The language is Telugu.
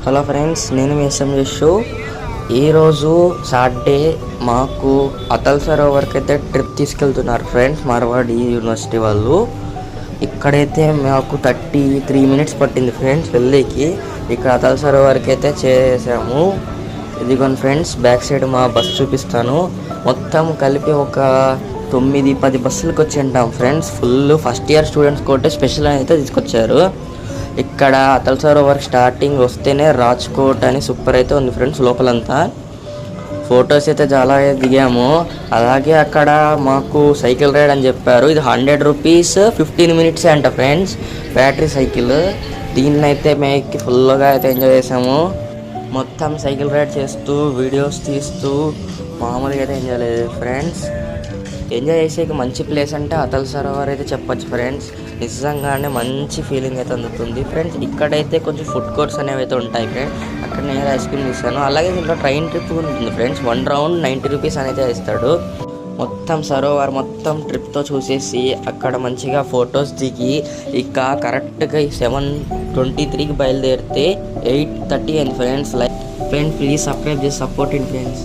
హలో ఫ్రెండ్స్, నేను మీ ఎస్ఎంజెస్. ఈరోజు సాటర్డే మాకు అటల్ సరోవర్కి అయితే ట్రిప్ తీసుకెళ్తున్నారు ఫ్రెండ్స్, మార్వాడి యూనివర్సిటీ వాళ్ళు. ఇక్కడైతే మాకు 33 minutes పట్టింది ఫ్రెండ్స్ వెళ్ళేకి. ఇక్కడ అటల్ సరోవర్కి అయితే చేసాము. ఇదిగోండి ఫ్రెండ్స్, బ్యాక్ సైడ్ మా బస్సు చూపిస్తాను. మొత్తం కలిపి ఒక 9-10 బస్సులకు వచ్చి ఉంటాం friends. Full first year students కోటే స్పెషల్ అయితే తీసుకొచ్చారు. ఇక్కడ అటల్ సరోవర్ స్టార్టింగ్ వస్తేనే రాజ్కోట్ అని సూపర్ అయితే ఉంది ఫ్రెండ్స్. లోపలంతా ఫొటోస్ అయితే చాలా దిగాము. అలాగే అక్కడ మాకు సైకిల్ రైడ్ అని చెప్పారు. ఇది 100 rupees 15 minutes అంట ఫ్రెండ్స్, బ్యాటరీ సైకిల్. దీన్నైతే మేకి ఫుల్గా అయితే ఎంజాయ్ చేసాము. మొత్తం సైకిల్ రైడ్ చేస్తూ వీడియోస్ తీస్తూ మామూలుగా అయితే ఎంజాయ్ లేదు ఫ్రెండ్స్. ఎంజాయ్ చేసేకి మంచి ప్లేస్ అంటే అటల్ సరోవర్ అయితే చెప్పొచ్చు ఫ్రెండ్స్. నిజంగానే మంచి ఫీలింగ్ అయితే అందుతుంది ఫ్రెండ్స్. ఇక్కడైతే కొంచెం ఫుడ్ కోర్ట్స్ అనేవి అయితే ఉంటాయి ఫ్రెండ్స్. అక్కడ నేను ఐస్ క్రీమ్ తీస్తాను. అలాగే దీంట్లో ట్రైన్ ట్రిప్ ఉంటుంది ఫ్రెండ్స్. 1 round 90 rupees అనేది ఇస్తాడు. మొత్తం సరోవర్ మొత్తం ట్రిప్తో చూసేసి అక్కడ మంచిగా ఫొటోస్ దిగి ఇక కరెక్ట్గా 7:23కి బయలుదేరితే 8:30 అయింది friends. Like friends, please subscribe చేసి సపోర్ట్ ఇన్ ఫ్రెండ్స్.